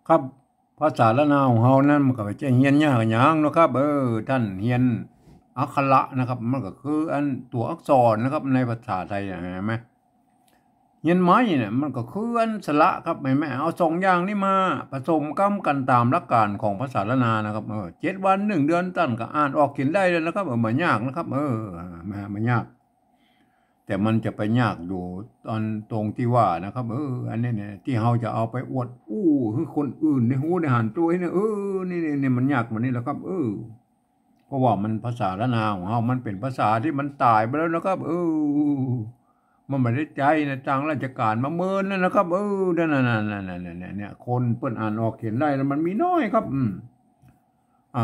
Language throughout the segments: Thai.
ครับภาษาละนาวของเฮานั้นมันก็จะเฮียนยากหยังเนาะครับท่านเฮียนอักขระนะครับมันก็คืออันตัวอักษรนะครับในภาษาไทยเห็นไหมเฮียนไม้เนี่ยมันก็คืออันสระครับเห็นไหมเอาสองอย่างนี้มาผสมกันตามหลักการของภาษาละนานะครับ7 วัน1 เดือนตั้นก็อ่านออกเขียนได้เลยนะครับมันยากนะครับมันยาก แต่มันจะไปยากอยู่ตอนตรงที่ว่านะครับอันนี้เนี่ยที่เราจะเอาไปอวดคือคนอื่นในหูในหันตัวเนี่ยนี่มันยากมันนี่แหละครับเพราะว่ามันภาษาละนาของเรามันเป็นภาษาที่มันตายไปแล้วนะครับมันไม่ได้ใจนะจังราชการมาเมินนั่นนะครับนั่นเนี่ยคนเปิ้นอ่านออกเขียนได้แล้วมันมีน้อยครับ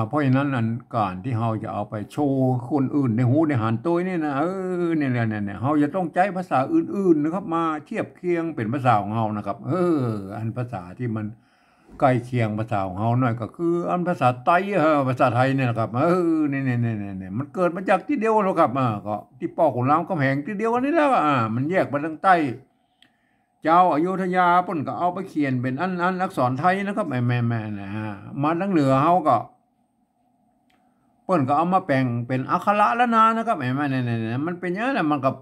เพราะฉะนั้นอันการที่เราจะเอาไปโชว์คนอื่นในหูในหันตัวนี่นะเนี่ยเราจะต้องใช้ภาษาอื่นๆนะครับมาเทียบเคียงเป็นภาษาของเรานะครับอันภาษาที่มันใกล้เคียงภาษาของเราหน่อยก็คืออันภาษาไทยภาษาไทยเนี่ยนะครับเนี่ยมันเกิดมาจากที่เดียวแล้วครับก็ที่ป่อของเราก็แหงที่เดียวกันนี่แล้วมันแยกไปทางใต้เจ้าอโยธยาปุ่นก็เอาไปเขียนเป็นอันอักษรไทยนะครับแม่นะมาทางเหนือเขาก็เปิ้นก็เอามาแปลงเป็นอักขระละนานะครับเห็นไหมเนี่ยมันเป็นอย่างนั้นมันกับ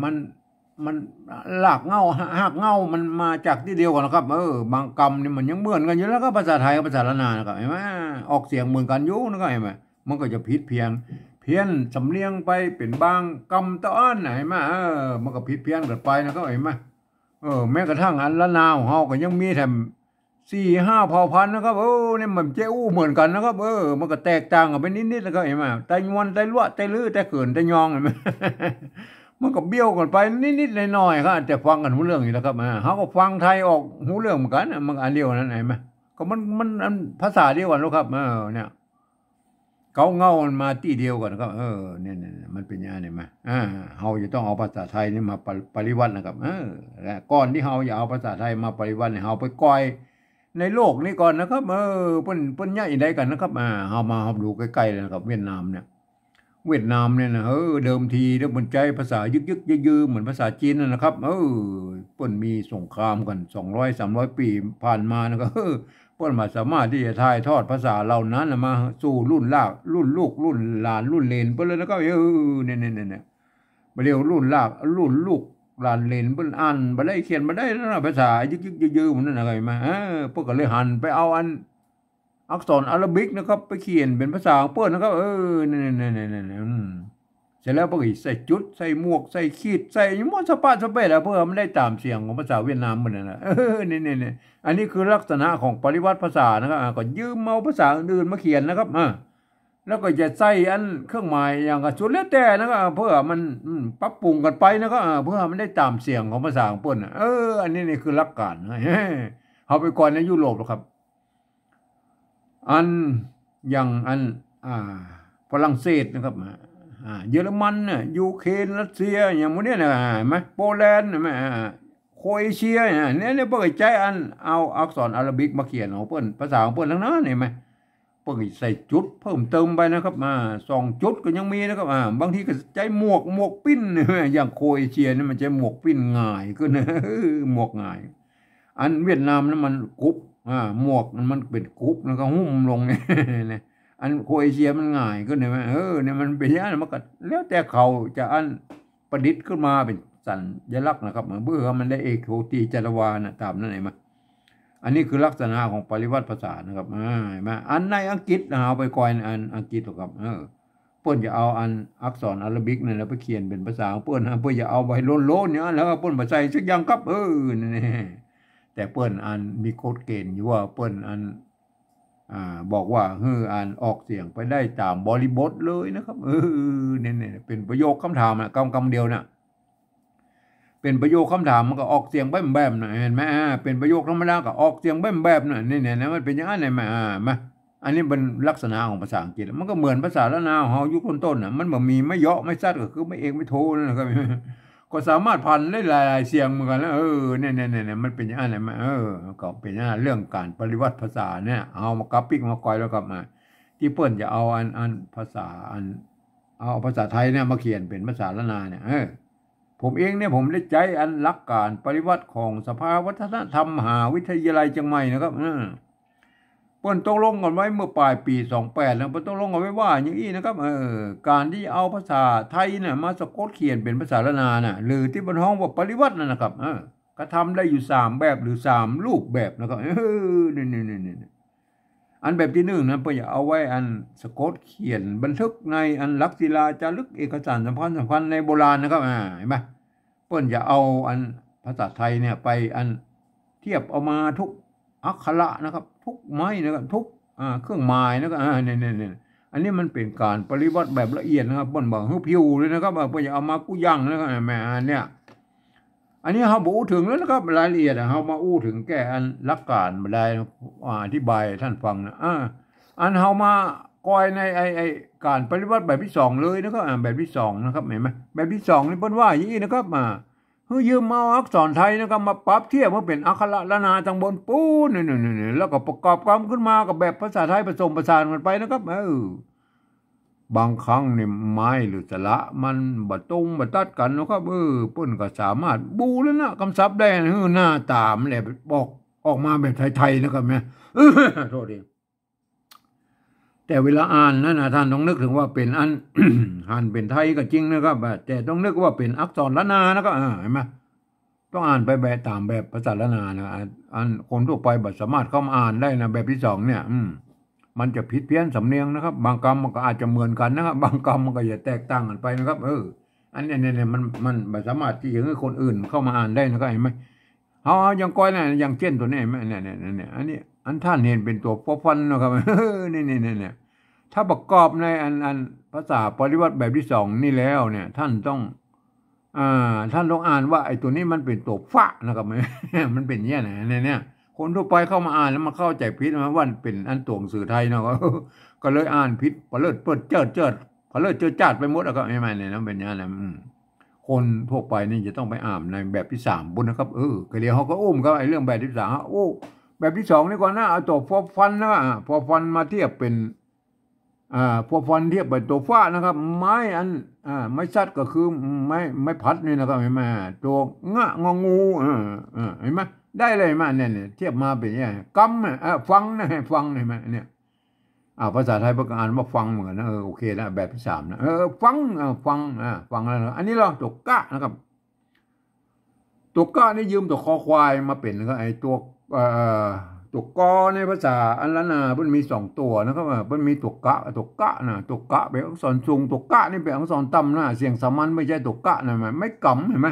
มันมันหลากเงาหักเงามันมาจากที่เดียวกันนะครับบางคำนี่มันยังเหมือนกันอยู่แล้วก็ภาษาไทยกับภาษาละนานะครับเห็นไหมออกเสียงเหมือนกันอยู่นะครับเห็นไหมมันก็จะผิดเพี้ยนสำเนียงไปเป็นบางคำตอนไหนมามันก็ผิดเพี้ยนกันไปนะครับเห็นไหมแม้กระทั่งอันละนาของเฮาก็ยังมีแถม4-5เผ่าพันธุ์นะครับเนี่ยมันเจ้าเหมือนกันนะครับมันก็แตกต่างกันไปนิดๆนะครับเห็นไหมไต้หวันไต้ลวดไต้ลื้อไต้เขินไต้ยองเห็นไหมมันก็เบี้ยวกันไปนิดๆหน่อยๆครับแต่ฟังกันรู้เรื่องอยู่แล้วครับเขาก็ฟังไทยออกรู้เรื่องเหมือนกันมันอันเดียวนั้นเห็นไหมก็มันภาษาเดียวกันแล้วครับเนี่ยเขาเงามันมาที่เดียวกันครับเนี่ยมันเป็นอย่างนี้ไหมเราจะต้องเอาภาษาไทยนี่มาปริวัตินะครับและก่อนที่เราจะเอาภาษาไทยมาปริวัติเราไปก่อยในโลกนี้ก่อนนะครับเปิ้นใหญ่ใดกันนะครับเรามาดูใกล้ๆเลยนะครับเวียดนามเนี่ยนะเดิมทีแล้วมันใจภาษายึกยือเหมือนภาษาจีนนะครับเปิ้นมีสงครามกัน200-300 ปีผ่านมานะครับเปิ้นมาสามารถที่จะถ่ายทอดภาษาเหล่านั้นมาสู่รุ่นลูกรุ่นหลานรุ่นเลนเปิ้นเลยนะครับเนี่ยบ่เรียวรุ่นรุ่นลูกหลานเลนเปิ้นอ่านบ่ได้เขียนบ่ได้นะภาษายึกยือมันนั่นนะครับมาเปิ้นก็เลยหันไปเอาอันอักษรอาราบิกนะครับไปเขียนเป็นภาษาของเปิ้นนะครับเนี่ยเสร็จแล้วพวกใส่จุดใส่หมวกใส่ขีดใส่หมดสปาสเปะแล้วเพื่อมันได้ตามเสียงของภาษาเวียดนามเหมือนนั่นแหละเนี่ยอันนี้คือลักษณะของปริวัติภาษานะครับก็ยืมเอาภาษาอื่นมาเขียนนะครับแล้วก็จะใส่อันเครื่องหมายอย่างกับชุดแล้วแต่นะครับเพื่อมันปรับปรุงกันไปนะครับเพื่อมันได้ตามเสียงของภาษาของเปิ้นอันนี้นี่คือหลักการเอาไปก่อนในยุโรปหรอกครับอันอย่างอันฝรั่งเศสนะครับเยอรมันน่ะยูเครนรัสเซียอย่างพวกนี้นะไหมโปแลนด์ไหมโครเอเชียเนี่ยเปิ้นใจอันเอาอักษรอาราบิกมาเขียนของเปิ้นภาษาของเปิ้นทั้งนั้นเห็นไหมเปิ้นใส่จุดเพิ่มเติมไปนะครับ2 จุดก็ยังมีนะครับบางทีก็ใจหมวกปิ้นอย่างโครเอเชียนี่มันใจหมวกปิ้นง่ายขึ้นนะหมวกง่ายอันเวียดนามนั้นมันกรุ๊ปหมวกมันเป็นกรุ๊ปแล้วก็หุ้มลงเนี่ยอันโครเอเชียมันง่ายขึ้นไหมเนี่ยมันเป็นอย่างนั้นมันก็แล้วแต่เขาจะอันประดิษฐ์ขึ้นมาเป็นสัญลักษณ์นะครับเพื่อมันได้เอกโทตีจารวานะตามนั้นเองมั้ยอันนี้คือลักษณะของปริวัติภาษานะครับเห็นไหมอันในอังกฤษเอาไปก่อยอันอังกฤษหรอกครับเปิ้นจะเอาอันอักษรอาราบิกนั่นแล้วไปเขียนเป็นภาษาของเปิ้นเพื่อจะเอาไว้โล้นๆเนี่ยแล้วเปิ้นมาใส่สักอย่างครับนี่แต่เปิ้นอันมีกฎเกณฑ์อยู่ว่าเปิ้นอันบอกว่าอ่านออกเสียงไปได้ตามบริบทเลยนะครับเนี่ยเป็นประโยคคำถามคำเดียวนะเป็นประโยคคำถามมันก็ออกเสียงแบบนะเห็นไหมเป็นประโยคธรรมดาก็ออกเสียงแบบนะเนี่ยนะมันเป็นอย่างนั้นเลยมาอันนี้เป็นลักษณะของภาษาอังกฤษมันก็เหมือนภาษาละนาของเฮายุคต้นๆน่ะมันบ่มีไม่เยาะไม่ซัดก็คือไม่เอกไม่โทนะครับก็สามารถพันได้หลายเสียงเหมือนกันแล้วเนี่ยมันเป็นอย่างนั้นเลยก็เป็นอย่างนั้นเรื่องการปริวัติภาษาเนี่ยเอามาก๊อปปี้มาก่อยแล้วกลับมาที่เปิ้นจะเอาอันภาษาเอาภาษาไทยเนี่ยมาเขียนเป็นภาษาละนาเนี่ยเพ ผมเองเนี่ยผมได้ใจอันหลักการปฏิวัติของสภาวัฒนธรรมมหาวิทยาลัยเชียงใหม่นะครับเปิ้นต้องลงกันไว้เมื่อปลายปี28นะเปิ้นต้องลงกันไว้ว่าอย่างนี้นะครับการที่เอาภาษาไทยเนี่ยมาสะกดเขียนเป็นภาษาละนาน่ะหรือที่บรรท้องว่าปริวัตินั่นนะครับก็ทำได้อยู่3แบบหรือ3รูปแบบนะครับนี่อันแบบที่1นะเปิ้นจะเอาไว้อันสะกดเขียนบันทึกในอันลักษิลาจารึกเอกสารสำคัญในโบราณนะครับเห็นไหมเปิ้นจะเอาอันภาษาไทยเนี่ยไปอันเทียบเอามาทุกอักขระนะครับทุกไม้นะครับทุกเครื่องหมายนะครับเนี่ยอันนี้มันเป็นการปฏิวัติแบบละเอียดนะครับเปิ้นบอกพิวเลยนะครับเปิ้นจะเอามากู้ยั่งนะครับแม่เนี่ยอันนี้เราบอกถึงแล้วนะครับรายละเอียดเรามาอู้ถึงแก่อันหลักการมาได้อธิบายท่านฟังนะอันเรามาก้อยในไอการปฏิวัติแบบที่2เลยนะครับแบบที่2นะครับเห็นไหมแบบที่2นี่เปิ้นว่าอย่างนี้นะครับยืมเอาอักษรไทยนะครับมาปรับเทียบมาเป็นอักขระละนาทางบนปูนนี่แล้วก็ประกอบกันขึ้นมากับแบบภาษาไทยผสมผสานกันไปนะครับบางครั้งเนี่ยไม้หรือสระมันบัดตัดกันนะครับเปิ้นก็สามารถบูแล้วนะคำศัพท์ได้หน้าตามแหละบอกออกมาแบบไทยๆนะครับเนี่ยโทษทีแต่เวลาอ่านนั่นนะท่านต้องนึกถึงว่าเป็นอัน อ่านเป็นไทยก็จริงนะครับแต่ต้องนึกว่าเป็นอักษรละนานะครับเห็นไหมต้องอ่านไปแบบตามแบบภาษาละนานะอันคนทั่วไปบัดสามารถเข้ามาอ่านได้นะแบบที่2เนี่ยมันจะผิดเพี้ยนสำเนียงนะครับบางคำมันก็อาจจะเหมือนกันนะครับบางคำมันก็จะแตกต่างกันไปนะครับอันนี้เนี่ยมันสามารถที่จะให้คนอื่นเข้ามาอ่านได้นะครับเห็นไหมเอาอย่างก้อยเนี่ยอย่างเช่นตัวนี้เห็นไหมเนี่ยอันนี้อันท่านเห็นเป็นตัวฟอฟันนะครับนี่ถ้าประกอบในอันภาษาปริวัติแบบที่2นี่แล้วเนี่ยท่านต้องอ่านว่าไอ้ตัวนี้มันเป็นตัวฟะนะครับมันเป็นเนี่ยเนี่ยคนทั่วไปเข้ามาอ่านแล้วมาเข้าใจผิดว่าเป็นอันตัวหนังสือไทยเนาะก็เลยอ่านผิดเปิดเจิดจัดไปหมดแล้วก็ไม่เนี่ยนะเป็นอย่างนั้นคนทั่วไปนี่จะต้องไปอ่านในแบบที่3บุญนะครับก็เดี๋ยวเขาก็อุ้มก็ไอ้เรื่องแบบที่3แบบที่2นี่ก่อนนะเอาตัวฟอฟันนะฟอฟันมาเทียบเป็นพอฟันเทียบไปตัวฟ้านะครับไม้อันไม้ชัดก็คือไม้พัดนี่นะครับเห็นไหมตัวงองูเห็นไหมได้เลยมาเนี่ยเทียบมาเป็นยังไงกำฟังนะฟังเห็นไหมเนี่ยภาษาไทยประกาศว่าฟังเหมือนนะโอเคนะแบบที่3นะฟังอะไรอันนี้เราตัวกะนะครับตัวกะนี่ยืมตัวคอควายมาเป็นนะครับไอ้ตัวกอในภาษาอันละนามันมี2ตัวนะครับมันมีตัวกะนะตัวกะเป็นอักษรสูงตัวกะนี่เป็นอักษรต่ำนะเสียงสามัญไม่ใช่ตัวกะนะไม่กำเห็นไหม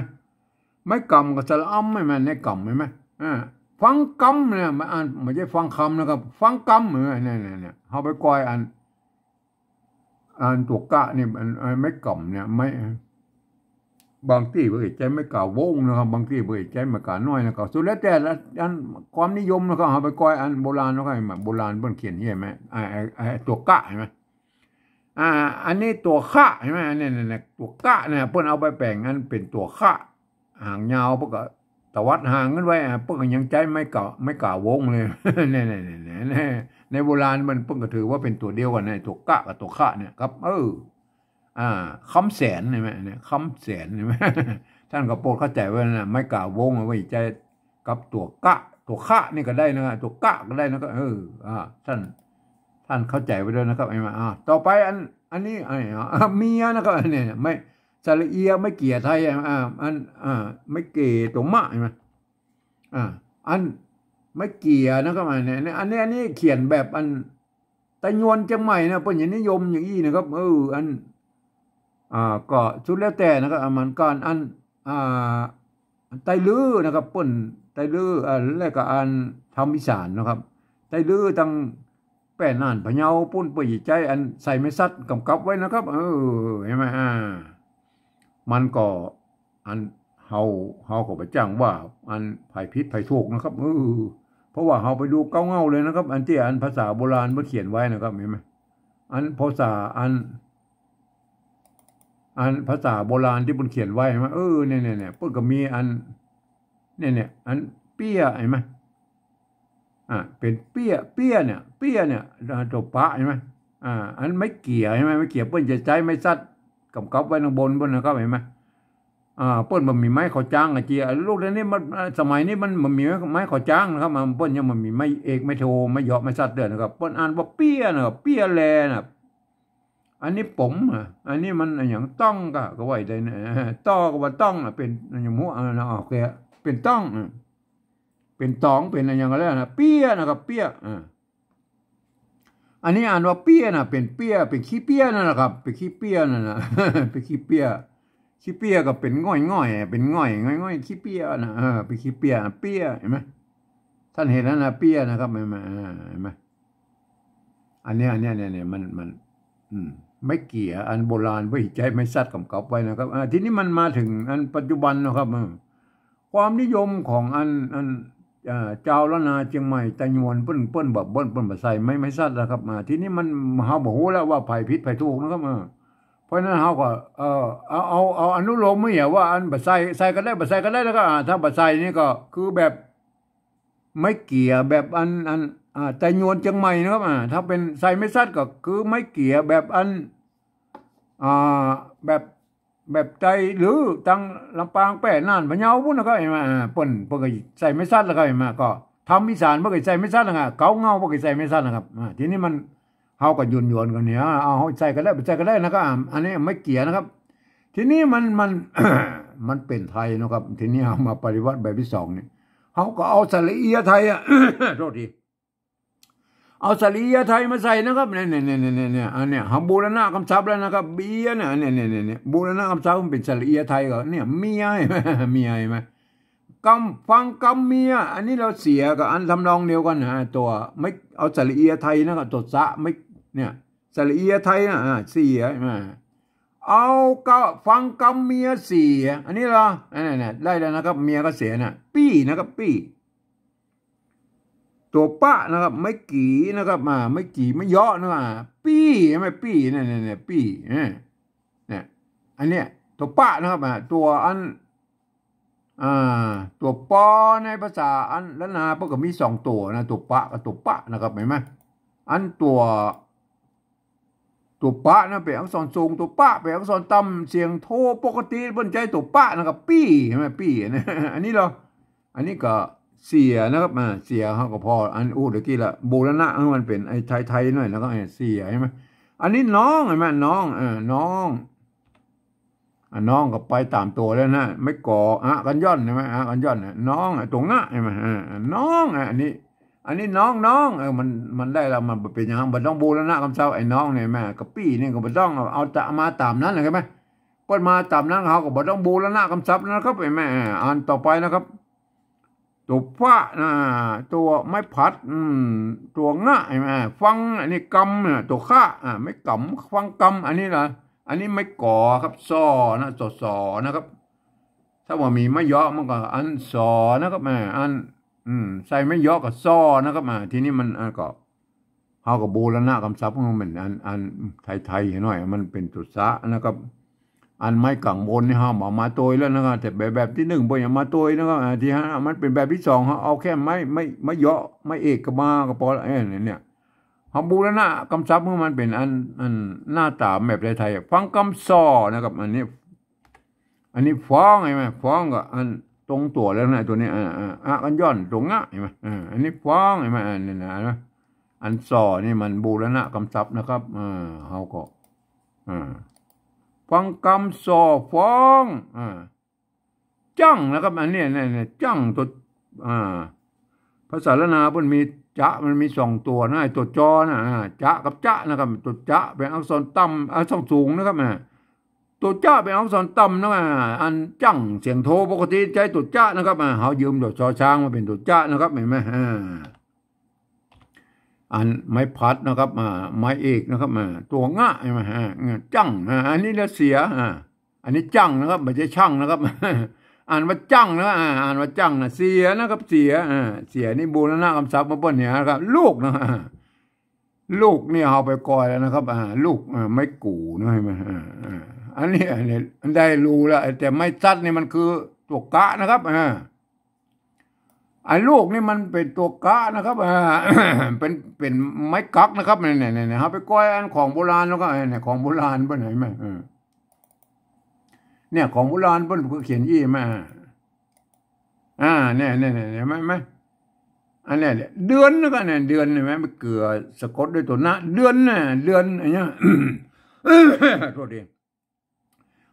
ไม่กำกับสระอ้ำไม่ในกำเห็นไหมฟังกำเนี่ยไม่ใช่ฟังคำนะครับฟังกำเนี่ยเขาไปก้อยอันตัวกะนี่ไม่กำเนี่ยไม่บางที่เพื่อใจไม่กล่าววงนะครับบางที่เพื่อใจไม่กล่าวน้อยนะครับสุดแล้วแต่อันความนิยมนะครับเอาไปก้อยอันโบราณนะครับโบราณเพิ่นเขียนเห็นไหมตัวกะเห็นไหมอันนี้ตัวข้าเห็นไหมเนี่ยตัวกะเนี่ยเพิ่นเอาไปแปลงอันเป็นตัวข้าหางยาวเพิ่นก็ตวัดหางกันไว้เพิ่นก็ยังใจไม่กล่าววงเลยเนี่ยในโบราณมันเพิ่นก็ถือว่าเป็นตัวเดียวกันในตัวกะกับตัวข้าเนี่ยครับคำแสนเห็นไหมเนี่ยคำแสนเห็นไหมท่านก็โปรดเข้าใจว่านะไม่กล่าววงไว้ใจกับตัวกะตัวข้านี่ก็ได้นะตัวกะก็ได้นะก็ท่านเข้าใจไว้ด้วยนะครับไอ้มาต่อไปอันนี้เมียนะครับเนี่ยไม่สระเอียไม่เกี่ยไทยไม่เกี่ยตัวมะใช่ไหมอันไม่เกี่ยนะครับเนี่ยอันนี้เขียนแบบอันแต่ยวนจังใหม่นะเป็นอย่างนิยมอย่างนี้นะครับอันก็ชุดแล้วแต่นะครับมันการอันไตลื้อนะครับเปิ้นไตลื้อแล้วก็อันทำอีสานนะครับไตลื้อตั้งแป้นน่านพะเยาปุ้นเปื่อยใจอันใส่ไม่ซัดกำกับไว้นะครับเห็นไหมมันก็อันเฮาก็ไปจ้างว่าอันไผ่พิษไผ่ถูกนะครับเพราะว่าเฮาไปดูเก้าเงาเลยนะครับอันที่อันภาษาโบราณมันเขียนไว้นะครับเห็นไหมอันภาษาอันภาษาโบราณที่มันเขียนไว้ไหมเนี่ยเพิ่นก็มีอันเนี่ยอันเปี้ยเห็นไหมเป็นเปี้ยเนี่ยตัวปะเห็นไหมอันไม่เกี่ยเห็นไหมไม่เกี่ยเพิ่นจะใจไม่ซัดกับไปทางบนนะครับเห็นไหม เปิ้นมันมีไม้ขอจ้างอะจีลูกเดี๋ยวนี้มันสมัยนี้มันมีไม้ขอจ้างนะครับมันเปิ้นยังมันมีไม้เอกไม้โทไม่เหาะไม่ซัดเดือนนะครับเปิ้นอ่านว่าเปี้ยนะครับเปี้ยแลนะอันนี้ผมอันนี้มันอย่างต้องก็ไว้ได้นะต้อก็ว่าต้องเป็นอย่างหัวโอเคเป็นต้องเป็นตองเป็นอะไรอย่างไรนะเปี้ยนะครับเปี้ยอันนี้อ่านว่าเปี้ยนะเป็นเปี้ยเป็นขี้เปี้ยนั่นแหละครับเป็นขี้เปี้ยนั่นนะเป็นขี้เปี้ยขี้เปี้ยก็เป็นง่อยเป็นง่อยขี้เปี้ยนะเป็นขี้เปี้ยเปี้ยเห็นไหมท่านเห็นแล้วนะเปี้ยนะครับเห็นไหมอันนี้เนี่ยมันไม่เกี่ยอันโบราณไว้ใจไม่ซัดกับเก่าไว้นะครับทีนี้มันมาถึงอันปัจจุบันนะครับความนิยมของอันเจ้าละนาเชียงใหม่ตะยวนเปิ้นแบบเปิ้นแบบใส่ไม่ซัดนะครับทีนี้มันเฮาบอกแล้วว่าไผ่ผิดไผ่ถูกนะครับเพราะนั้นเฮาก็เอาอนุโลมไม่เหรอว่าอันแบบใส่ก็ได้แบบใส่ก็ได้แล้วก็ถ้าแบบใส่นี่ก็คือแบบไม่เกี่ยแบบอันแต่ยวนเชียงใหม่นะครับถ้าเป็นใส่ไม่ซัดก็คือไม่เกี่ยแบบอันแบบใจหรือตังลำปางแป้น่านพะเยาพุ่นนะครับเห็นไหมเปิ้นก็ใส่ไม่ซัดแล้วก็เห็นไหมก็ทำอีสานเพิ่นก็ใส่ไม่ซัดนะครับเกาเงาเพิ่นก็ใส่ไม่ซัดนะครับทีนี้มันเฮาก็ยวนกันเนี่ยเอาใส่ก็ได้ใส่ก็ได้นะครับอันนี้ไม่เกี่ยนะครับทีนี้มัน มันเป็นไทยนะครับทีนี้เอามาปฏิวัติแบบที่สองนี่เฮาก็เอาสระเอียไทยโทษทีเอาสลียไทยมาใส่นะครับเนี่ยอันเนี้ยหาบูรณะคำศัพท์แล้วนะครับเบียเนี่ยบูรณะคำศัพท์มันเป็นสลียไทยก็เนี่ยเมียไหมฟังกำเมียอันนี้เราเสียกับอันทำนองเดียวกันตัวไม่เอาสลียไทยนะครับตัวสะไม่เนี่ยสลียไทยเสียเอาก็ฟังกำเมียเสียอันนี้เหรอเนี่ยได้แล้วนะครับเมียก็เสียน่ะปี้นะครับปี้ตัวปะนะครับไม่กี่นะครับไม่กี่ไม่เยาะนะปี้ไม่ปี้เนี่ยปี้เนี่ยอันเนี้ยตัวปะนะครับตัวอันตัวปอในภาษาอันละนาพวกก็มี2ตัวนะตัวปะกับตัวปะนะครับเห็นไหมอันตัวปะนะเป็นอักษรสูงตัวปะเป็นอักษรต่ำเสียงโทปกติบนใจตัวปะนะครับปี้ใช่ไหมปี้นะอันนี้เหรออันนี้ก็เสียนะครับเสียเขาก็พออันเดี๋ยวกี้ละบูรณะมันเป็นไอ้ไทยหน่อยแล้วก็เสียใช่ไหมอันนี้น้องเห็นไหมน้องน้องก็ไปตามตัวแล้วนะไม่ก่อกันย่อนใช่ไหมกันย่อนน้องตรงใช่ไหมน้องอันนี้น้องมันได้แล้วมันเป็นอย่างมันต้องบูรณะคำเช้าไอ้น้องเนี่ยแม่กะปี้นี่ก็มันต้องเอาจะมาตามนั้นเลยใช่ไหมเปิดมาตามนั้นเขาก็บอกต้องบูรณะคำศัพท์นะครับไอ้แม่อ่านต่อไปนะครับตัวฟ้าตัวไม้พัดตัวง่ะใช่ไหมฟังอันนี้กำตัวข้าไม่กำฟังกำอันนี้นะอันนี้ไม่ก่อครับซอนะสอนะครับถ้าว่ามีไม่เยอะมันก็อันซอนะครับอันใส่ไม่เยอะกับซอนะครับทีนี้มันก็เขากับบูรณะคำศัพท์ของมันอันไทยหน่อยมันเป็นตุสะนะครับอันไม่กังวลนี่ฮะมาตัวแล้วนะครับแต่แบบที่1บ่อย่างมาตัวนะครับที่มันเป็นแบบที่2เอาแค่ไม่เยอะไม่เอกก็มาก็พอเนี่ยเขาบูรณะคำศัพท์ของมันเป็นอันหน้าตาแบบไทยฟังคำซอนะครับอันนี้ฟ้องใช่ไหมฟ้องก็อันตรงตัวแล้วนะตัวนี้กันย่อนตรงใช่ไหมอันนี้ฟ้องใช่ไหมนี่นะอันซอนี่มันบูรณะคำศัพท์นะครับเขาก็ฟังคำซอฟ้องจังนะครับอันนี้เนี่ยจังตัวภาษาละนามันมีมันมี2ตัวนะตัวจอนะจะกับจะนะครับตัวจะเป็นอักษรต่ำอักษรสูงนะครับตัวจะเป็นอักษรต่ำนะอันจังเสียงโทปกติใจตัวจะนะครับเขายืมตัวชอช้างมาเป็นตัวจะนะครับเห็นไหมอันไม้พัดนะครับไม้เอกนะครับตัวง่ะใช่ไหมจังอันนี้แล้วเสียอันนี้จังนะครับไม่ใช่ช่างนะครับอ่านว่าจังนะอ่านว่าจังเสียนะครับเสียนี่บูรณะคำศัพท์มาเปิ้ลเนี่ยนะครับลูกนะลูกนี่เอาไปก่อยแล้วนะครับลูกไม่กูนะใช่ไหมอันนี้ได้รู้แล้วแต่ไม่ซัดนี่มันคือตัวกะนะครับไอ้ลูกนี่มันเป็นตัวกะนะครับเป็นไม้กักนะครับเนี่ยเอาไปก้อยอันของโบราณแล้วก็เนี่ยของโบราณไปไหนไหม เนี่ยของโบราณเพิ่นเขียนอี้มาเนี่ยไหมอันนี้เดือนนะก็เนี่ยเดือนเห็นไหมมันเกลือสะกดด้วยตัวนะเดือนน่ะเดือนอะไรเงี้ยโทษดี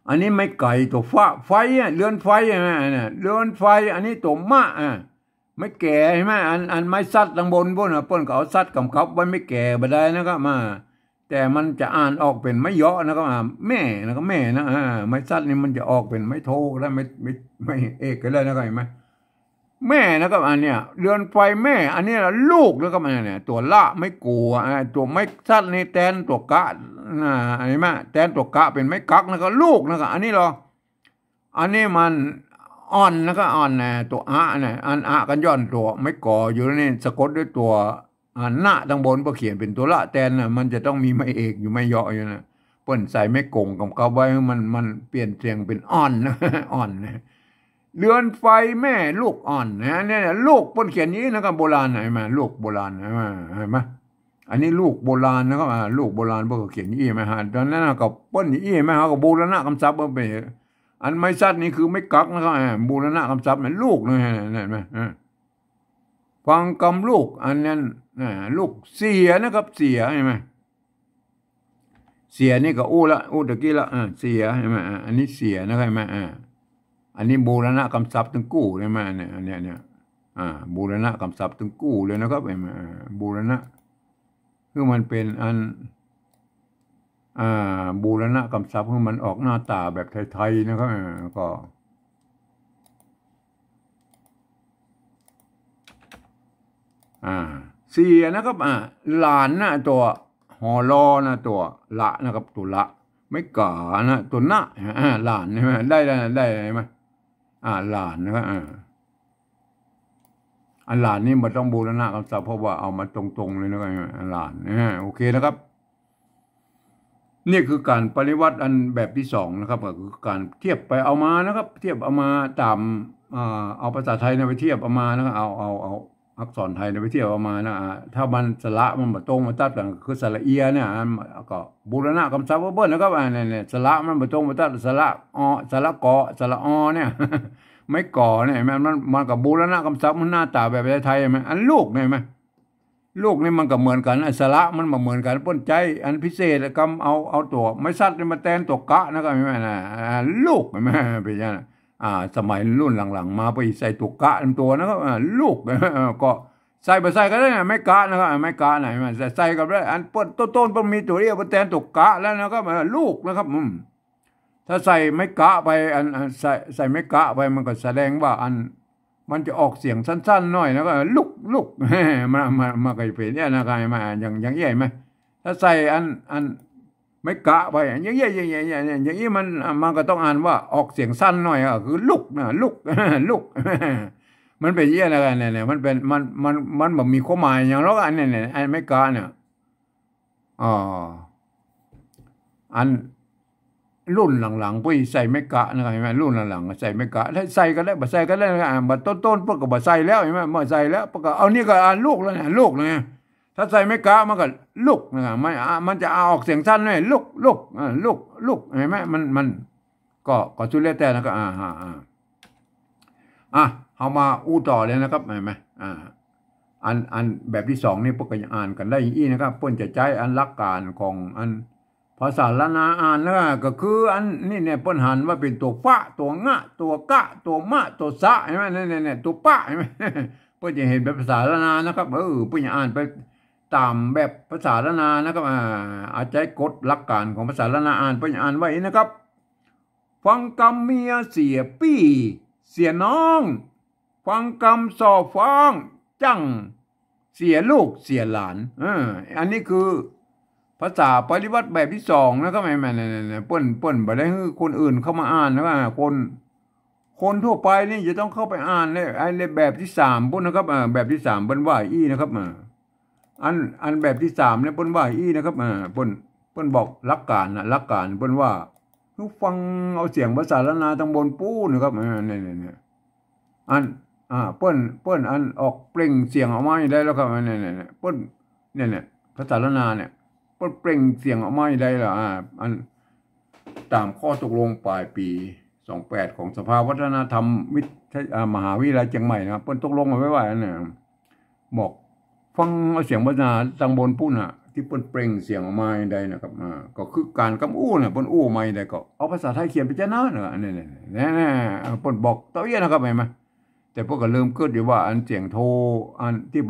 อันนี้ไม่ไก่ตัวไฟเรือนไฟเนี่ยเรือนไฟอันนี้ตัวมะไม่แก่ใช่ไหมอันไม้ซัดทางบนพวกน่ะเปิ้นก็เอาซัดกำกับไว้ไม่แก่บ่ได้นะครับมาแต่มันจะอ่านออกเป็นไม่เยาะนะครับแม่นะครับแม่นะไม้ซัดนี่มันจะออกเป็นไม่โทแล้วไม่เอกก็ได้นะครับเห็นไหมแม่นะครับอันเนี้ยเรือนไฟแม่อันนี้ลูกแล้วก็มันเนี่ยตัวละไม่กลัวตัวไม่ซัดนี่แทนตัวกะอันนี้แม่แทนตัวกะเป็นไม่กักนะครับลูกนะครับอันนี้หรออันนี้มันอ่อนแล้วก็อ่อนนะตัวเนี่ยอันกันย้อนตัวไม่ก่ออยู่นี่สะกดด้วยตัวหน้าทางบนพอเขียนเป็นตัวละแทนนะมันจะต้องมีไม่เอกอยู่ไม่เยาะอยู่นะเปิ้นใส่ไม่กงกับเขาไว้มันเปลี่ยนเสียงเป็นอ่อนนะอ่อนนะเรือนไฟแม่ลูกอ่อนนะเนี่ยลูกเปิ้นเขียนนี้นะครับโบราณไหนมาลูกโบราณเห็นไหมอันนี้ลูกโบราณนะครับลูกโบราณเปิ้นเขียนอี้ไหมฮะตอนนั้นก็เปิ้นอี้ไหมฮะก็บูรณะคำศัพท์เปิ้นไปอันไม่ซัดนี่คือไม่กักนะครับบูรณะคำศัพท์เนี่ยลูกนะเห็นไหมฟังกำลูกอันนั้นลูกเสียนะครับเสียเห็นไหมเสียนี่ก็อู้ตะกี้ละเสียเห็นไหมอันนี้เสียนะครับเห็นไหมอันนี้บูรณะคำศัพท์ถึงกู้ใช่ไหมเนี่ยบูรณะคำศัพท์ถึงกู้เลยนะครับเห็นไหมบูรณะคือมันเป็นอันบูรณะคำศัพท์คือมันออกหน้าตาแบบไทยๆนะครับก็เสียนะครับหลานนะตัวหอรอนะตัวละนะครับตัวละไม่กานะตัวนะหลานใช่ไหมได้ไหมหลานนะครับอันหลานนี่มันต้องบูรณะคำศัพท์เพราะว่าเอามาตรงๆเลยนะครับหลานโอเคนะครับนี่คือการปริวัติอันแบบที่สองนะครับก็คือการเทียบไปเอามานะครับเทียบเอามาตามเอาภาษาไทยไปเทียบเอามานะครับเอาอักษรไทยไปเทียบเอามานะถ้ามันสระมันมาตรงมาตัดกันคือสระเอียเนี่ยก็บูรณะคำศัพท์เบิ้ลนะครับเนี่ยสระมันมาตรงมาตัดสระสระกอสระเนี่ยไม่ก่อเนี่ยมันกับบูรณะคำศัพท์มันหน้าตาแบบไทยไหมอันลูกเนี่ยไหมลูกนี่มันก็เหมือนกันสระมันมาเหมือนกันป้นใจอันพิเศษกำเอาตัวไม่ซัดมาแทนตัวกะนะครับไม่นะลูกไม่เป็นยังสมัยรุ่นหลังๆมาไปใส่ตัวกะตัวนะครับลูกก็ใส่ไปใส่ก็ได้ไม่กะนะครับไม่กะไหนมันใส่กับได้อันต้นมีตัวเรียกมาแทนตัวกะแล้วนะครับลูกนะครับถ้าใส่ไม่กะไปอันใส่ไม่กะไปมันก็แสดงว่าอันมันจะออกเสียงสั้นๆหน่อยแล้วก็ลุกมาไกลเป็นเนี่ยนะกายมาอย่างใหญ่ไหมถ้าใส่อันไม่กะไปอย่างใหญ่อย่างนี้มันก็ต้องอ่านว่าออกเสียงสั้นหน่อยคือลุกลุกมันเป็นเยี่ยอะไรเนี่ยมันเป็นมันแบบมีความหมายอย่างแล้วอันเนี่ยอันไม่กะเนี่ยอันรุ่นหลังๆปุ้ยใส่ไม่กะนะครับเห็นไหมรุ่นหลังๆใส่ไม่กะถ้าใส่ก็ได้บ่ใส่ก็ได้นะครับบ่ต้นพวกก็บ่ใส่แล้วเห็นไหมบ่ใส่แล้วพวกก็เอานี่ก็ลูกแล้วเนี่ยลูกเลยถ้าใส่ไม่กะมันก็ลูกนะครับมันจะออกเสียงสั้นหน่อยลูกเห็นไหมมันก็สุดแล้วแต่นะครับเอามาอู้ต่อเลยนะครับเห็นไหมอันแบบที่สองนี่พวกก็ยังอ่านกันได้อีกนะครับเพิ่นจะใช้อันหลักการของอันภาษาละนาอ่านแล้วก็คืออันนี่เนี่ยป้นหันว่าเป็นตัวฟะตัวงะตัวกะตัวมะตัวสะใช่ไหมเนี่ยตัวปะใช่ไหมเพื่อจะเห็นแบบภาษาละนานะครับเพื่อจะอ่านไปตามแบบภาษาละนานะครับอาจจะกฎหลักการของภาษาละนาอ่านเพื่อจะอ่านไว้นะครับฟังกำเมียเสียปี้เสียน้องฟังกำสอบฟ้องจังเสียลูกเสียหลานอันนี้คือภาษาปฏิวัติแบบที่สองนะครับแม่เนี่ยเปิ้นบ่ได้ให้คนอื่นเข้ามาอ่านนะว่าคนทั่วไปนี่จะต้องเข้าไปอ่านเลยไอ้แบบที่สามพุ่นนะครับแบบที่สามเปิ้นว่าอี้นะครับอันแบบที่สามเนี่ยเปิ้นว่าอี้นะครับเปิ้นบอกหลักการเปิ้นว่าฟังเอาเสียงภาษาละนาทางบนปูนะครับเนี่ยเปิ้นอันออกเปล่งเสียงออกมาได้แล้วครับเนี่ยเปิ้นเนี่ยภาษาละนาเนี่ยเปล่งเสียงออกมาได้ล่ะอันตามข้อตกลงปลายปี 28ของสภาวัฒนธรรมมหาวิทยาลัยเชียงใหม่นะครับเปิ้นตกลงกันไว้ว่าเนี่ยบอกฟังเสียงภาษาตังบนปุ่นที่เปิ้นเปล่งเสียงออกมาใดนะครับก็คือการกำอู้เนี่ยเปิ้นอู้มาใดก็เอาภาษาไทยเขียนไปจ้านะเนี่ยเปิ้นบอกเต้าเอี้ยนะครับเห็นไหมแต่พวกก็เริ่มเกิดอยู่ว่าอันเสียงโทอันที่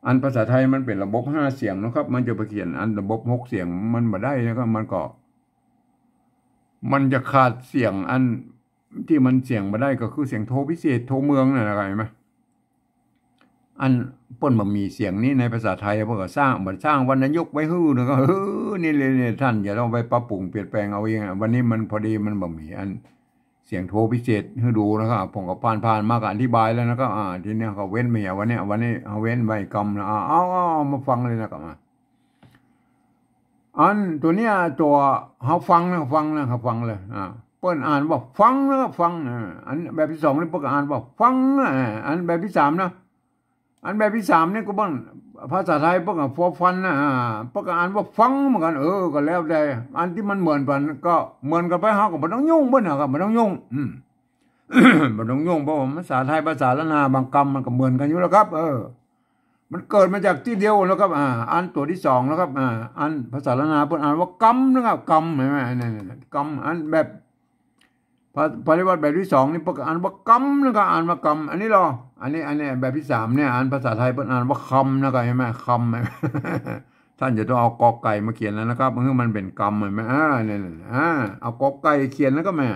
อันภาษาไทยมันเป็นระบบ5เสียงนะครับมันจะไปเขียนอันระบบ6เสียงมันบ่ได้นะครับมันจะขาดเสียงอันที่มันเสียงบ่ได้ก็คือเสียงโทพิเศษโทเมืองนั่นแหละเห็นไหมอันเปิ้นบ่มีเสียงนี้ในภาษาไทยเพิ่นก็สร้างวรรณยุกต์ไว้ฮื้อนึงก็นี่เลยท่านอย่าต้องไปปรับปรุงเปลี่ยนแปลงเอาเองวันนี้มันพอดีมันบ่มีอันเสียงโทพิเศษให้ดูนะครับผมก็ผ่านมาก็อธิบายแล้วนะครับทีนี้เขาเว้นไม่วันนี้เอาเว้นไว้กรรมนะเอามาฟังเลยนะครับอันตัวเนี้ยตัวเขาฟังนะครับฟังเลยเปิ้นอ่านว่าฟังนะครับฟังอันแบบที่2นี่เปิ้นอ่านว่าฟังอันแบบที่3นะอันแบบที่3นี่ก็บ้างภาษาไทยเปิ้นก็ฟอฟันเปิ้นก็อ่านว่าฟังเหมือนกันก็แล้วแต่อันที่มันเหมือนกันก็เหมือนกันไปเฮาก็บ่ต้องยุ่งเบิ่นนะครับบ่ต้องยุ่งบ่ต้องยุ่งเพราะว่าภาษาไทยภาษาละนาบางคำมันก็เหมือนกันอยู่แล้วครับมันเกิดมาจากที่เดียวแล้วครับอันตัวที่2แล้วครับอันภาษาละนาเพิ่นอ่านว่ากำนะครับกำเห็นมั้ยนั่นกำอันแบบปริวัติแบบที่2นี่เพิ่นอ่านว่ากำนะครับอ่านว่ากำอันนี้อันนี้แบบที่3เนี่ยอ่านภาษาไทยเพิ่นอ่านว่าคำนะครับเห็นมั้ยคำท่านจะต้องเอากอไก่มาเขียนแล้วนะครับคือมันเป็นกำเห็นมั้ยนี่เอากอไก่เขียนแล้วก็แม่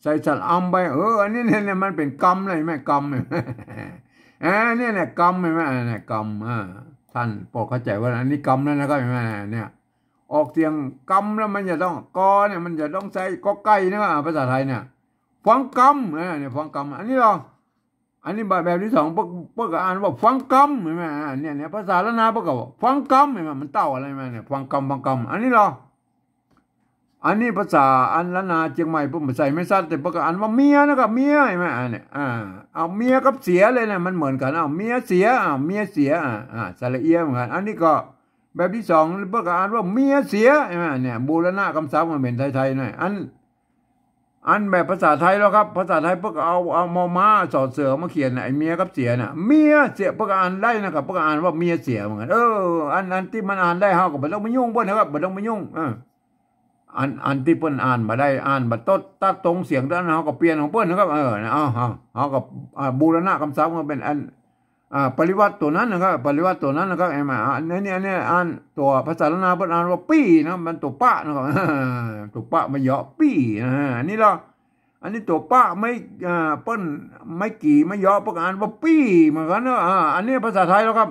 ใส่สระอำไปอันนี้เนี่ยมันเป็นกำเลยแม่กำเนี่ยกรรมใช่ไหมเนี่ยกรรมท่านโปรดเข้าใจว่าอันนี้กรรมแล้วนะครับใช่ไหมเนี่ยออกเสียงกรรมแล้วมันจะต้องกอเนี่ยมันจะต้องใช้กอไก่นะภาษาไทยเนี่ยฟังกรรมเนี่ยฟังกรรมอันนี้อันนี้แบบที่2พวกอ่านว่าฟังกรรมใช่ไหมเนี่ยภาษาละนาพวกก็ฟังกรรมใช่ไหมมันเต้าอะไรมาเนี่ยฟังกรรมอันนี้อันนี้ภาษาอันละนาเชียงใหม่ผมใส่ไม่สั้นแต่พวกอ่านว่าเมียนะครับเมียใช่ไหมเนี่ยเอาเมียกับเสียเลยนะมันเหมือนกันเมียเสียเมียเสียสระเอียเหมือนกันอันนี้ก็แบบที่2พวกอ่านว่าเมียเสียใช่ไหมเนี่ยบูรณะคำศัพท์มันเป็นไทยๆหน่อยอันแบบภาษาไทยแล้วครับภาษาไทยพวกเอามอม้าสอดเสือมาเขียนไอ้เมียกับเสียน่ะเมียเสียพวกอ่านได้นะครับพวกอ่านว่าเมียเสียเหมือนกันอันที่มันอ่านได้เฮาก็บ่ต้องมายุ่งเพิ่นนะครับบ่ต้องมายุ่งอันที่เปิ้นอ่านมาได้อ่านบัดตัดตรงเสียงด้านเฮาก็เปลี่ยนของเปิ้นนะครับเฮาก็บูรณะคำศัพท์มันเป็นอันปริวัติตัวนั้นนะครับปริวัติตัวนั้นนะครับอันนี้อ่านตัวภาษาละนาเปิ้นอ่านว่าปี้นะมันตัวปะนะครับตัวปะมาเหยาะปี้อันนี้อันนี้ตัวปะไม่เปิ้นไม่กี่ไม่เหยาะเปิ้นอ่านว่าปี้เหมือนกันอันนี้ภาษาไทยแล้วครับ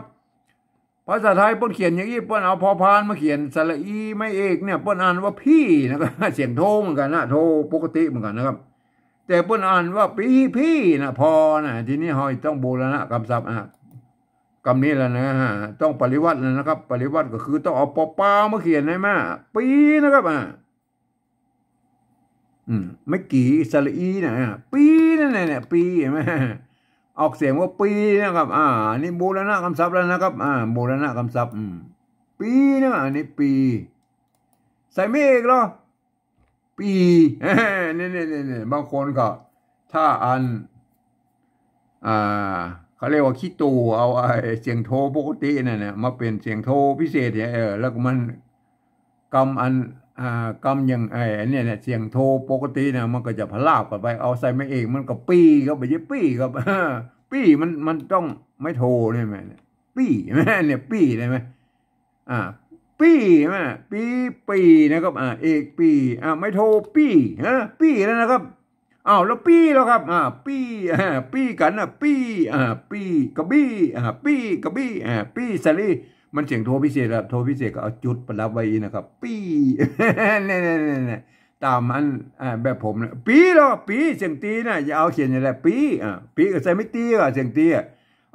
ภาษาไทยเปิ้นเขียนอย่างนี้เปิ้นเอาพอพานมาเขียนสระอีไม่เอกเนี่ยเปิ้นอ่านว่าพี่นะครับเสียงโทเหมือนกันนะโทปกติเหมือนกันนะครับแต่เปิ้นอ่านว่าพี่นะพอนะทีนี้เฮาต้องบูรณะคำศัพท์คำนี้แล้วนะต้องปริวัตินะครับปริวัติก็คือต้องเอาปอปามาเขียนให้มาปีนะครับไม่กี่สระอีนะปีนั่นแหละปีเห็นมั้ยออกเสียงว่าปีนะครับนี่บูรณะคำศัพท์แล้วนะครับบูรณะคำศัพท์ปีนะอันนี้ปีใส่ไม่เอกหรอปีนี่บางคนก็ถ้าอ่านเขาเรียกว่าขี้ตูเอาเสียงโทปกตินั่นน่ะมาเป็นเสียงโทพิเศษเนี่ยแล้วก็มันกำอย่างเนี่ยเสียงโทเสียงมันก็จะพลาบกันไปเอาใส่ไม่เองมันก็ปีก็ไปยี่ปีก็ปีมันต้องไม่โทได้ไหมปีเนี่ยปีได้ไหมปีไหมปีนะครับเอกปีไม่โทปีปีแล้วนะครับแล้วปีแล้วครับปีกันปีกระบี้ปีกระบี้ปีสลีมันเสียงโทพิเศษครับโทพิเศษก็เอาจุดประดับไว้นะครับปีเนี่ยตามอันแบบผมนะปีแล้วปีเสียงตีนะอย่าเอาเขียนอย่างไรปีก็ใส่ไม่ตีก็เสียงตี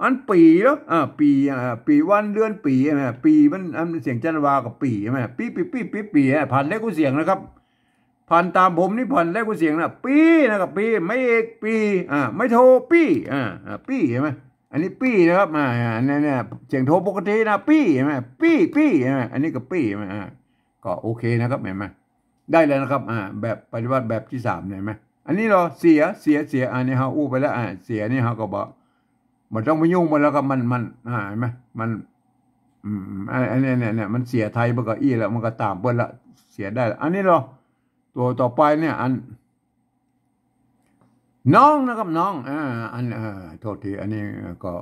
อันปีแล้วปีวันเดือนปีมันเสียงจันวากับปีใช่ไหมปีผ่านเลขกูเสียงนะครับผ่านตามผมนี่ผ่านเลขกูเสียงนะปีนะครับปีไม่เอกปีไม่โทปีปีใช่ไหมอันนี้ปี้นะครับเนี่ยเสียงโทปกตินะปี้ใช่ไหมปี้ใช่ไหมอันนี้ก็ปี้ใช่ไหมก็โอเคนะครับเห็นไหม ได้เลยนะครับแบบปฏิบัติแบบที่3เห็นไหมอันนี้เราเสียอันนี้เขาอู้ไปแล้วเสียนี่เขาก็บอกมันต้องไปยุ่งมันแล้วก็มันเห็นไหมมันอันนี้เนี่ยมันเสียไทยมันก็อี้แล้วมันก็ตามเปิ้ลละเสียได้อันนี้เราตัวต่อไปเนี่ยอันน้องนะครับน้องอันโทษทีอันนี้ก็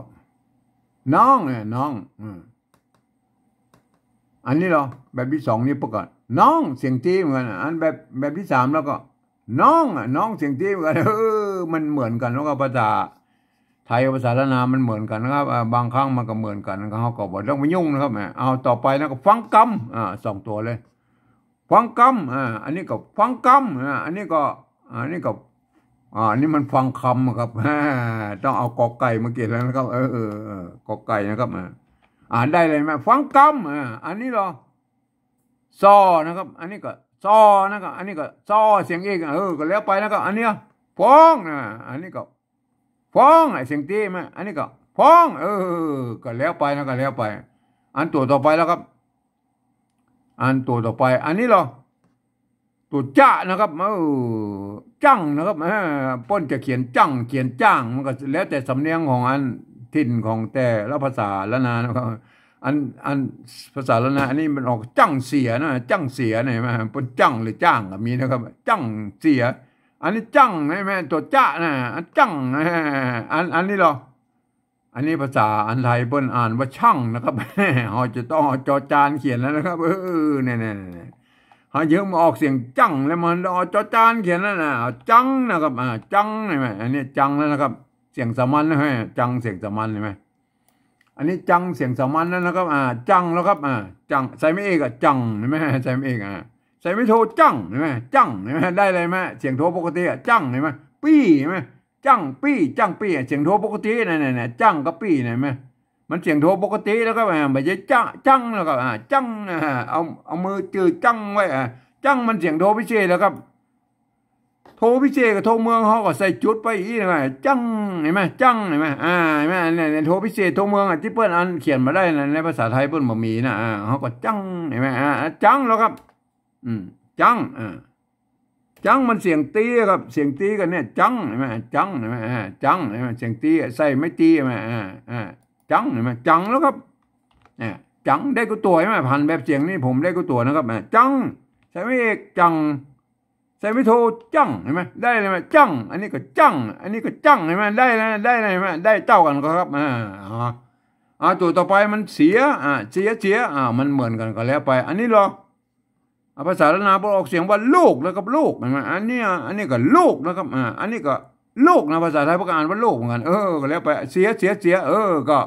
น้องน้องอันนี้เราแบบที่2นี่ประกาศน้องเสียงตีเหมือนกันอันแบบที่3แล้วก็น้องเสียงตีเหมือนกันมันเหมือนกันแล้วก็ภาษาไทยภาษาละนามันเหมือนกันนะครับบางครั้งมันก็เหมือนกันเขาก็บอกต้องไม่ยุ่งนะครับเอาต่อไปนะก็ฟังกำ2ตัวเลยฟังกำอันนี้ก็ฟังกำอันนี้ก็อันนี้มันฟังคำครับต้องเอากอไก่มาเกี่ยวแล้วนะครับกอไก่นะครับอ่านได้เลยไหมฟังกำอันนี้เหรอซอนะครับอันนี้ก็ซอนะครับอันนี้ก็ซอเสียงเอกก็แล้วไปนะครับอันนี้ฟ้องอันนี้ก็ฟ้องเสียงตีไหมอันนี้ก็ฟ้องก็แล้วไปนะก็แล้วไปอันตัวต่อไปแล้วครับอันตัวต่อไปอันนี้เหรอตัวจ้านะครับจังนะครับป้นจะเขียนจังเขียนจ้างมันก็แล้วแต่สำเนียงของอันถิ่นของแต่ละภาษาละนานะครับอันภาษาละนาอันนี้มันออกจังเสียนะจังเสียไหนไหมป้นจังหรือจ้างก็มีนะครับจังเสียอันนี้จังใช่ไหมตัวจ้านะจังอันนี้หรออันนี้ภาษาอันไทยเปิ้นอ่านว่าช่างนะครับเขาจะต้องจอจานเขียนแล้วนะครับเนี่ยเขาเยอะมาออกเสียงจังแล้วมันจอจานเขียนแล้วนะจังนะครับจังใช่ไหมอันนี้จังแล้วนะครับเสียงสามัญนะฮะจังเสียงสามัญใช่ไหมอันนี้จังเสียงสามัญนะครับจังแล้วครับจังใส่ไม่เอกจังใช่ไหมใส่ไม่เอกใส่ไม่โทจังใช่ไหมจังใช่ไหมได้เลยไหมเสียงโทปกติจังใช่ไหมปี้ใช่ไหมจังปี้เสียงโทปกติเนี่ยจังกับปี้เนี่ยไหมมันเสียงโทปกติแล้วก็ไม่ใช่จังแล้วก็จังเอามือจืดจังไว้จังมันเสียงโทพิเศษแล้วครับโทพิเศษกับโทเมืองเขาก็ใส่จุดไปอีกนะจังเห็นไหมจังเห็นไหมเห็นไหมเนี่ยโทพิเศษโทเมืองที่เปิ้ลอันเขียนมาได้ในภาษาไทยเปิ้ลบ่มีนะเขาก็จังเห็นไหมจังแล้วครับจังจังมันเสียงตีครับเสียงตีกันเนี่ยจังเห็นไหมจังเห็นไหมจังเห็นไหมเสียงตีใส่ไม่ตีเห็นไหมจังเห็นไหมจังแล้วครับจังได้กูตัวใช่ไหมพันแบบเสียงนี่ผมได้กูตัวนะครับจังใส่ไม่เอกจังใส่ไม่โทจังเห็นไหมได้เลยไหมจังอันนี้ก็จังอันนี้ก็จังเห็นไหมได้เลยไหมได้เจ้ากันก็ครับตัวต่อไปมันเสียมันเหมือนกันก็แล้วไปอันนี้หรอภาษาละนาออกเสียงว่าลูกแล้วกับลูกเห็นไหมอันนี้ก็ลูกนะครับอันนี้ก็ลูกนะภาษาไทยประกาศว่าลูกเหมือนกันก็แล้วไปเสียก็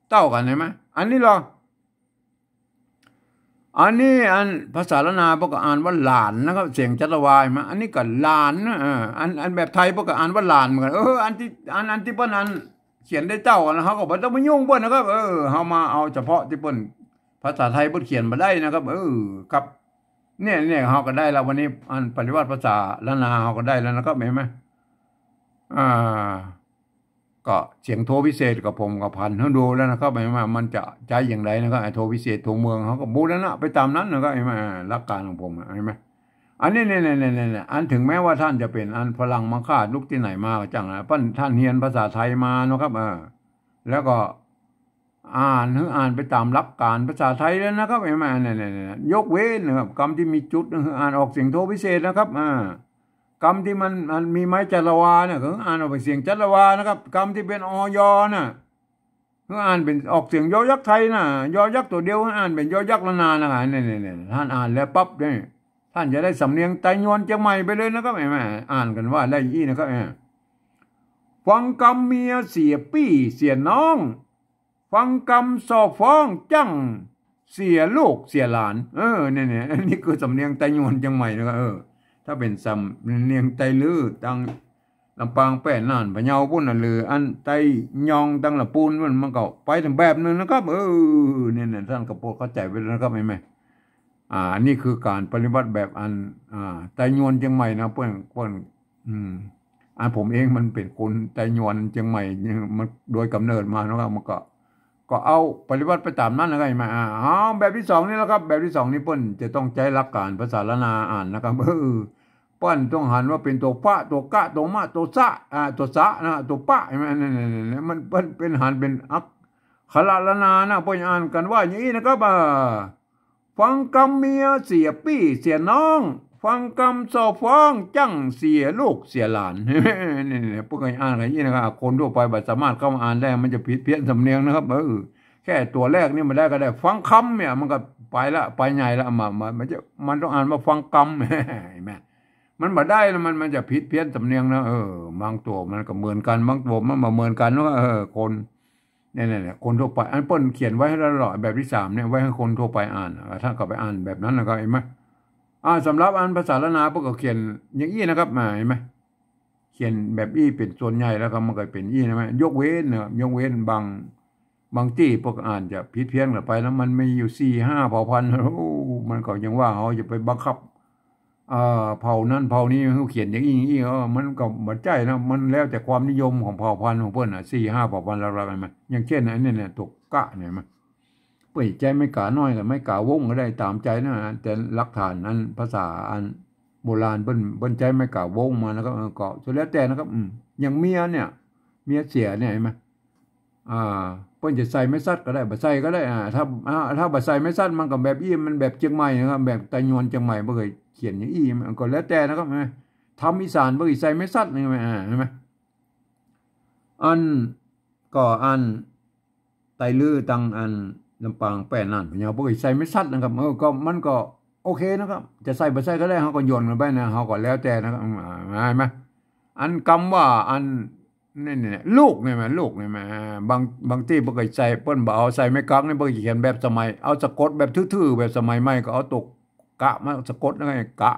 เต้ากันเห็นไหมอันนี้หรออันนี้ภาษาละนาประกาศว่าหลานนะครับเสียงจัตวายมาอันนี้ก็หลานอันแบบไทยประกาศว่าหลานเหมือนกันอันที่เปิ้ลเขียนได้เต้ากันเขาก็บอกต้องไม่ยุ่งเปิ้ลนะครับเขามาเอาเฉพาะที่เปิ้ลภาษาไทยเปิ้ลเขียนมาได้นะครับครับเนี่ยเขาก็ได้แล้ววันนี้ปฏิวัติภาษาละนาเขาก็ได้แล้วนะครับเห็นไหมก็เสียงโทพิเศษกับผมกับพันเขาดูแล้วนะครับเห็นไหมมันจะใจอย่างไรนะครับโทพิเศษโทเมืองเขาก็บูรณะไปตามนั้นนะครับเห็นไหมหลักการของผมเห็นไหมอันนี้เนี่ยอันถึงแม้ว่าท่านจะเป็นฝรั่งมังค่าลุกที่ไหนมาจังนะท่านเรียนภาษาไทยมานะครับแล้วก็อ่านไปตามหลักการภาษาไทยแล้วนะครับเห็นไหมเนี่ยยกเว้นนะครับคำที่มีจุดอ่านออกเสียงโทพิเศษนะครับคำที่มันมีไม้จัตวาเนี่ยคืออ่านออกเป็นเสียงจัตวานะครับคำที่เป็นอยน่ะคืออ่านเป็นออกเสียงยอยักษ์ไทยนะยอยักษ์ตัวเดียวอ่านเป็นยอยักษ์ละนานะครับเนี่ยท่านอ่านแล้วปั๊บเนี่ยท่านจะได้สำเนียงไตยวนเชียงใหม่ไปเลยนะครับเห็นไหมอ่านกันว่าได้ยี่นะครับฟังคำเมียเสียปี้เสียน้องฟังคำสอบฟ้องจังเสียลูกเสียหลานเนี่ยนี่คือสำเนียงไตยวนเชียงใหม่นะครับถ้าเป็นสำเนียงไตลือตังลำปางแป้นน่านพะเยาพุ่นน่ะหรืออันไตยองตังละปูนมันก็ไปถึงแบบนึงนะครับเนี่ยท่านกระโปรงเข้าใจไปแล้วนะครับไหมนี่คือการปฏิบัติแบบไตยวนเชียงใหม่นะเพื่อนผมเองมันเป็นคนไตยวนเชียงใหม่มันโดยกำเนิดมานะครับมันก็ ก็เอาปฏิบัติไปตามนั้นนะครับมาแบบที่สองนี่แล้วครับแบบที่สองนี่เปิ้นจะต้องใจหลักการภาษาละนาอ่านนะครับเปิ้นต้องหันว่าเป็นตัวปะตัวกะตัวมะตัวซะตัวซะนะตัวปะใช่ไหมนี่มันเปิ้นเป็นหันเป็นอักขละละนานะเปิ้นอ่านกันว่าอย่างนี้นะครับฟังกำเมียเสียปี้เสียน้องฟังกำสอบฟ้องจังเสียลูกเสียหลานนี่พวกอ่านอะไรนี่นะครับคนทั่วไปบัดสามารถเข้ามาอ่านได้มันจะผิดเพี้ยนสำเนียงนะครับแค่ตัวแรกนี่มันได้ก็ได้ฟังคำเนี่ยมันก็ไปละไปใหญ่ละมันต้องอ่านว่าฟังกำเห็นไหมมันมาได้แล้วมันจะผิดเพี้ยนสำเนียงนะบางตัวมันก็เหมือนกันบางตัวมันมาเหมือนกันว่าคนเนี่ยคนทั่วไปอันเปิ้ลเขียนไว้ให้เราหล่อแบบที่สามเนี่ยไว้ให้คนทั่วไปอ่านถ้าก็ไปอ่านแบบนั้นนะครับเห็นไหมสำหรับอันภาษาละนาพวกก็เขียนอย่างอี้นะครับเห็นไหมเขียนแบบอี้เป็นส่วนใหญ่แล้วก็มันก็เป็นอี้นะไหมยกเว้นนะครับยกเว้นบางที่พวกอ่านจะผิดเพี้ยนกันไปแล้วมันไม่อยู่4-5 เผ่าพันธุ์มันก็ยังว่าเขาจะไปบังคับเผ่านั้นเผ่านี้เขาเขียนอย่างนี้มันก็บัดใจนะมันแล้วแต่ความนิยมของเผ่าพันธุ์ของเพื่อน4-5 เผ่าพันธุ์อะไรมันอย่างเช่นอันนี้เนี่ยตกกะเนี่ยมันเปิดใจไม่กะน้อยกับไม่กะวงก็ได้ตามใจนะแต่หลักฐานอันภาษาอันโบราณเปิ้นใจไม่กะวงมานะครับก็สุดแล้วแต่นะครับอย่างเมียเนี่ยเมียเสียเนี่ยเห็นไหมเปิ้นจะใส่ไม่ซัดก็ได้บ่ใส่ก็ได้ถ้าบ่ใส่ไม่ซัดมันก็แบบอี้มันแบบเชียงใหม่นะครับแบบตะยวนเชียงใหม่บ่เคยเขียนอย่างอี้มันก็แล้วแต่นะครับทำอีสานบ่เคยใส่ไม่ซัดนี่ใช่ไหมอันก็อันไตลือตังอันลำปางแป้นนั่นพะเยาบ่เคยใส่ไม่ซัดนะครับก็มันก็โอเคนะครับจะใส่บ่ใส่ก็ได้เฮาก็โยนกันไปนะเฮาก็แล้วแต่นะครับใช่ไหมอันคำว่าอันนี่ลูกนี่มั้ยลูกนี่มั้ยบางที่บ่เคยใส่เปิ้นบ่เอาใส่ไม่กักนี่บ่เขียนแบบสมัยเอาสะกดแบบทื่อๆแบบสมัยใหม่ก็เอาตกกะมาสะกดแล้วไงกะ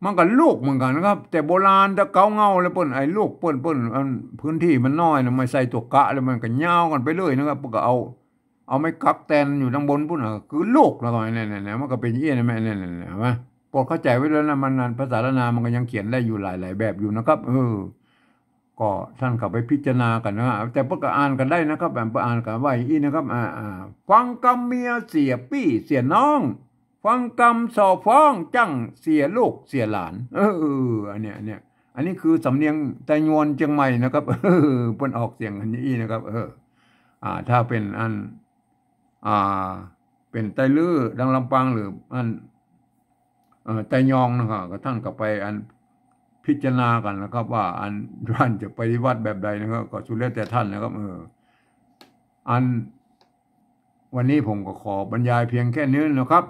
มันก็ลูกเหมือนกันนะครับแต่โบราณถ้าเก่าเงาแล้วเปิ้นไอ้ลูกเปิ้นพื้นที่มันน้อยนะไม่ใส่ตัวกะแล้วมันก็ยาวกันไปเลยนะครับก็เอาไม่กักแตนอยู่ทางบนพุ่นคือลูกแล้วก็เนี่ยมันก็เป็นอย่างนี้นะแม่เนี่ยเห็นมั้ยโปรดเข้าใจไว้ด้วยนะมันภาษาละนามันก็ยังเขียนได้อยู่หลายๆแบบอยู่นะครับก็ท่านก็ไปพิจารณากันนะแต่พวกก็อ่านกันได้นะครับแบบอ่านกันว่าอย่างนี้นะครับฟังกำเมียเสียปี้เสียน้องฟังกำสอบฟ้องจังเสียลูกเสียหลานอันเนี้ยอันนี้คือสำเนียงไตยวนเชียงใหม่นะครับเพิ่นออกเสียงอันนี้นะครับถ้าเป็นอันเป็นไตลื้อดังลำปางหรืออันไตยองนะครับก็ท่านก็ไปอันพิจารณากันนะครับว่าอันท่านจะปฏิบัติแบบใดนะครับก็สุดแล้วแต่ท่านนะครับอันวันนี้ผมก็ขอบรรยายเพียงแค่นี้นะครับ